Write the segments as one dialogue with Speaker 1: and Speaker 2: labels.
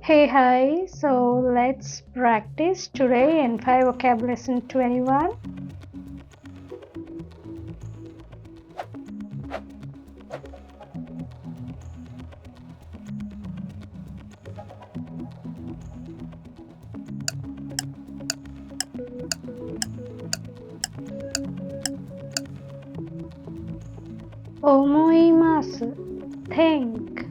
Speaker 1: Hey, hi. So let's practice today N5 vocab lesson 21. Omoimasu. Think.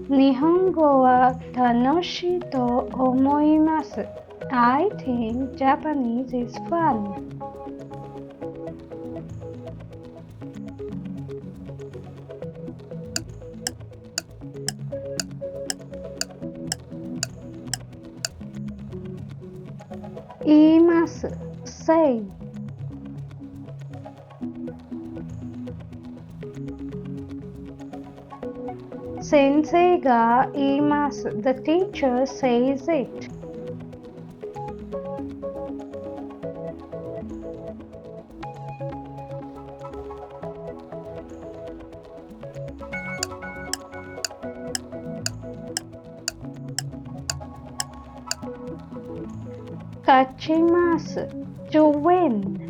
Speaker 1: Nihongo wa tanoshii to omoimasu. I think Japanese is fun. Iimasu. Say. Sensei ga iimasu. The teacher says it. Kachimasu. To win.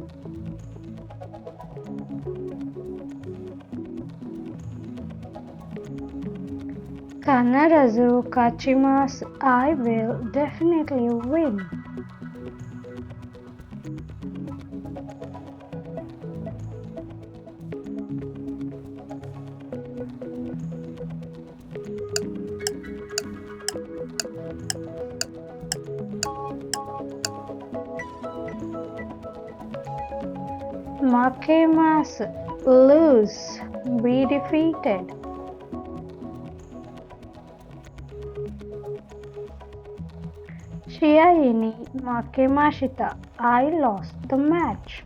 Speaker 1: Kanarazu kachimasu. I will definitely win. Makemasu. Lose. Be defeated. Shiai ni makemashita. I lost the match.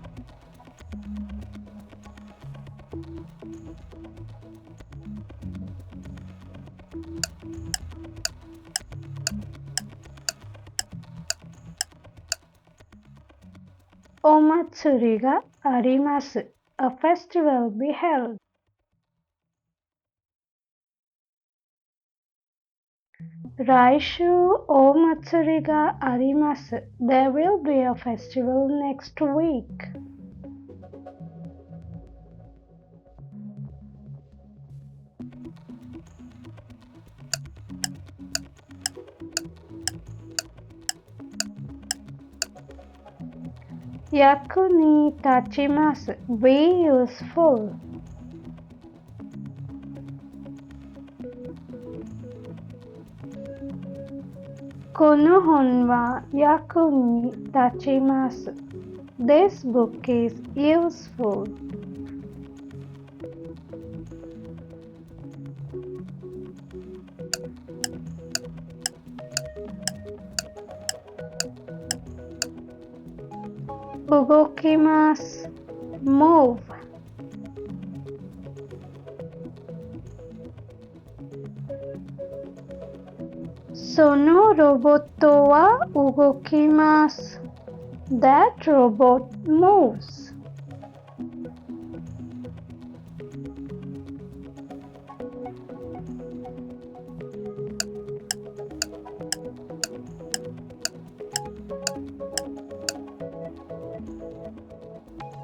Speaker 1: Omatsuri ga arimasu. A festival be held. Raishu omatsuri ga arimasu. There will be a festival next week. Yaku ni tachimasu. Be useful. Kono hon wa yaku ni tachimasu. This book is useful. Ugokimasu. Move. Sono roboto wa ugokimasu. That robot moves.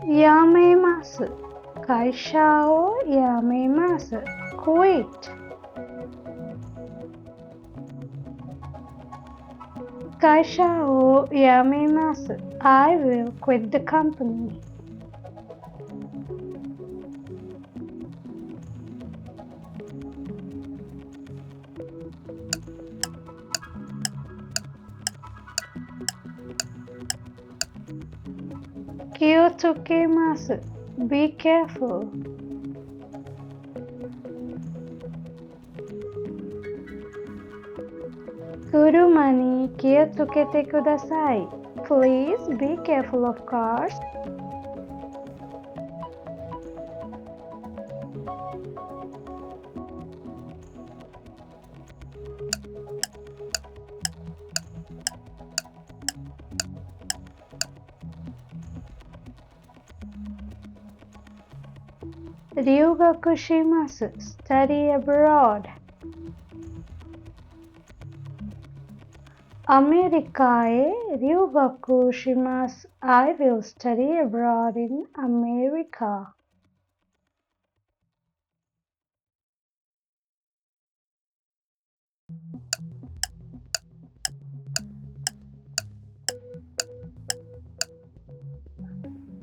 Speaker 1: Yamemasu. Kaisha o yamemasu. Quit. Kaisha o yamemasu. I will quit the company. Kiyotokemasu. Be careful. Kuruma ni kiyotokete kudasai. Please be careful of cars. Ryugaku shimasu. Study abroad. アメリカへ留学します。I will study abroad in America.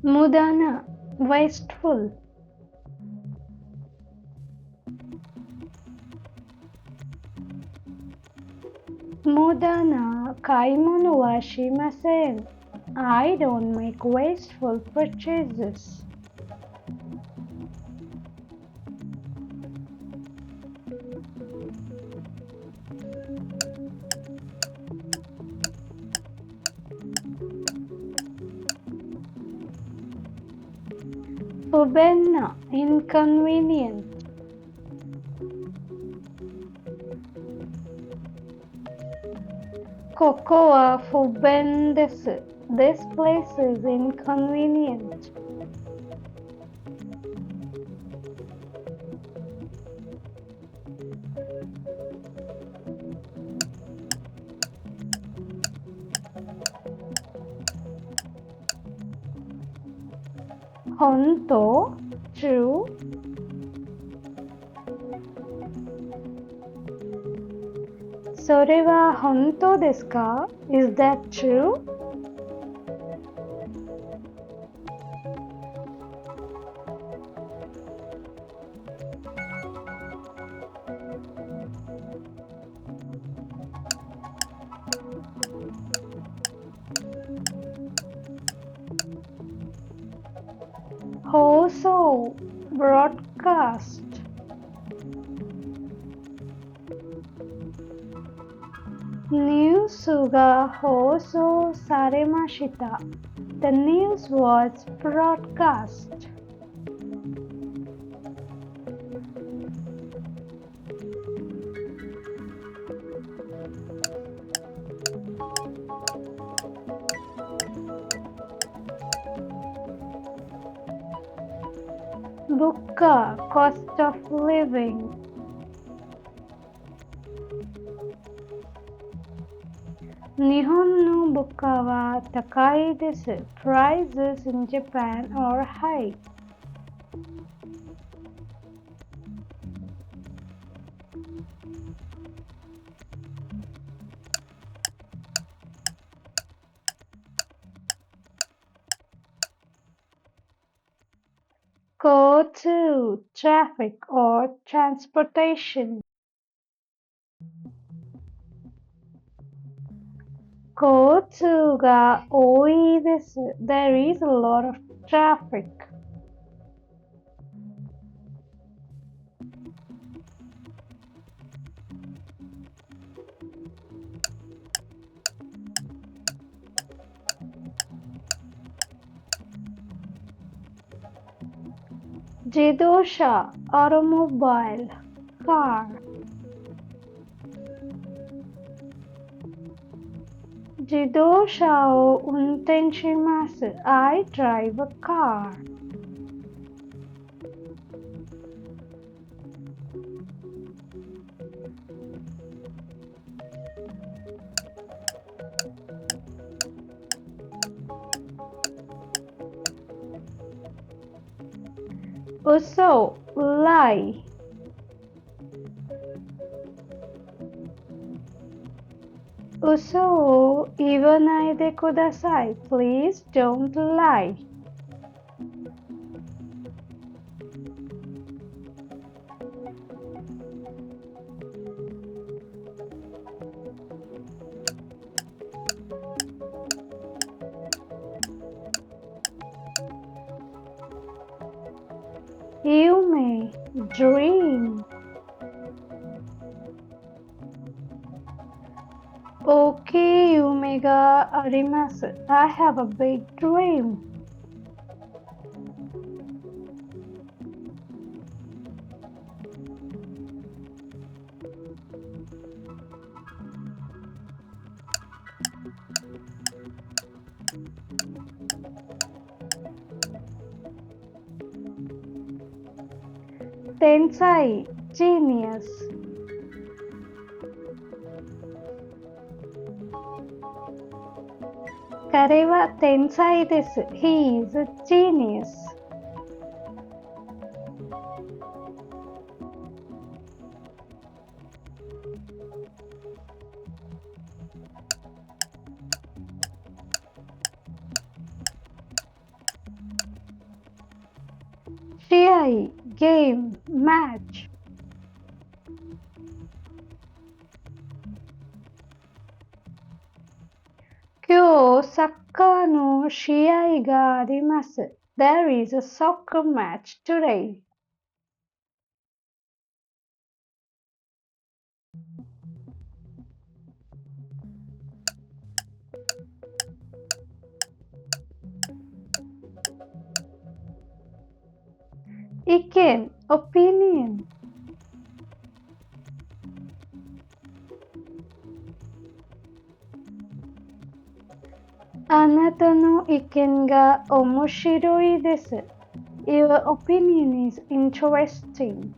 Speaker 1: 無駄な wasteful. 無駄な買い物はしません。I don't make wasteful purchases. 不便な inconvenient. ここは不便です。This place is inconvenient. 本当 true? それは本当ですか Is that true? 放送 broadcast. ニュースが放送されました。The news was broadcast. 物価 cost of living. 日本の物価は高いです。Prices in Japan are high. 交通 traffic or transportation. 交通が多いです。There is a lot of traffic. 自動車 automobile car. 自動車を運転します。I drive a car. 嘘 lie. 嘘を言わないでください。Please don't lie. 夢 dream. 大きい夢があります。I have a big dream. Tensai, genius. Kare wa tensai desu. He is a genius. Shiai, game, match. 今日サッカーの試合があります。There is a soccer match today. Iken, opinion. あなたの意見が面白いです。Your opinion is interesting.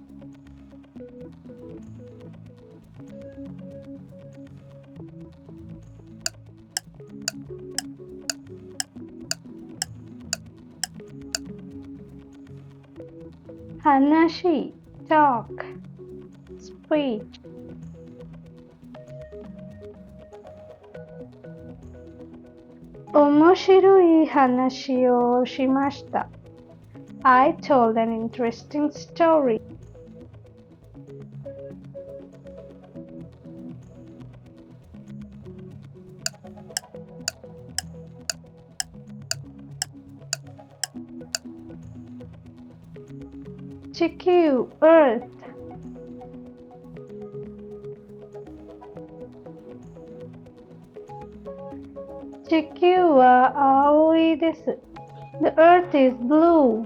Speaker 1: Hanashi, talk, speech. 面白い話をしました。I told an interesting story. Chiku, Earth. 地球は青いです。The earth is blue.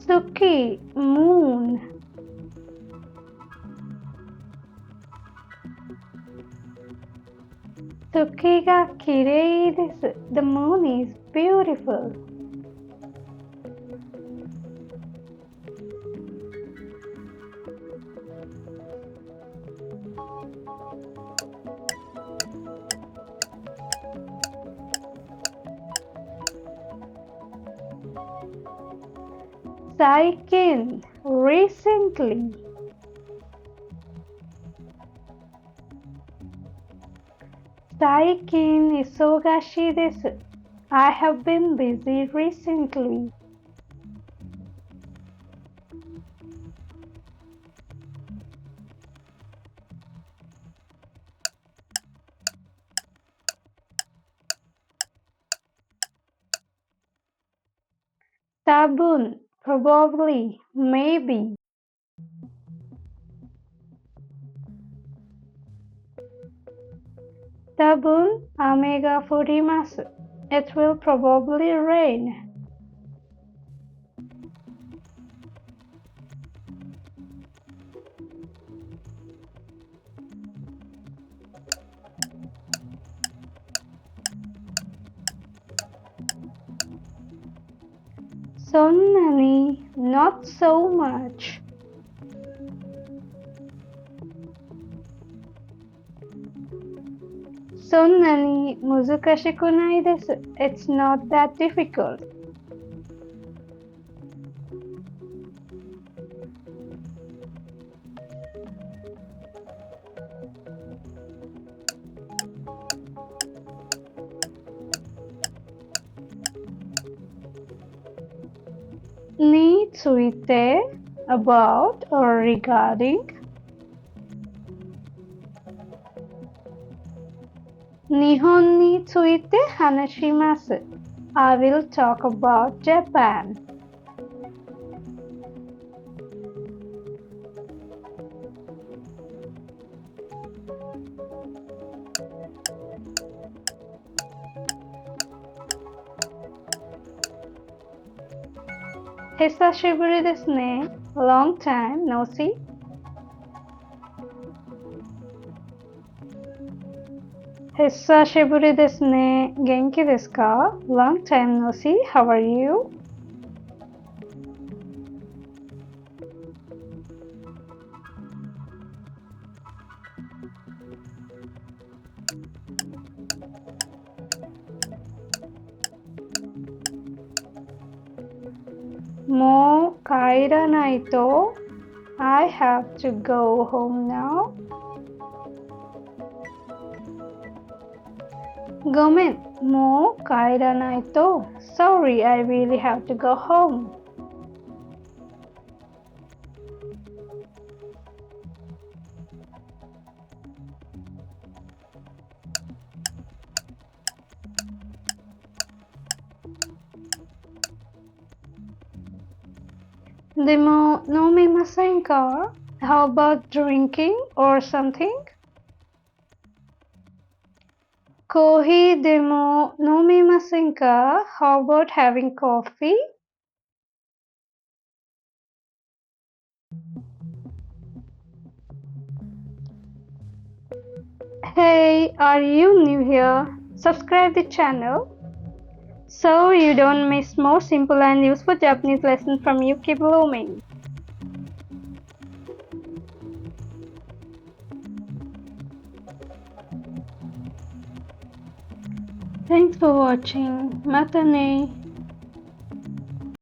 Speaker 1: Suki, moon. 月が綺麗です。The moon is beautiful. Saikin, recently. 最近忙しいです。I have been busy recently. Tabun, probably, maybe. 多分雨が降ります。It will probably rain. So many, not so much. そんなに難しくないです。It's not that difficult.「について」about or regarding 日本について話します。I will talk about Japan. Hisashiburi desu ne. Long time no see. Hisashiburi desu ne. Genki desu ka? Long time no see. How are you? Mo kairanai to. I have to go home now. Gomen, mo kairanai to. Sorry, I really have to go home. Demo no mimasen ka? How about drinking or something? Kohi demo no mimasen ka? How about having coffee? Hey, are you new here? Subscribe the channel so you don't miss more simple and useful Japanese lessons from Yuki Blooming. Thanks for watching. Mata ne.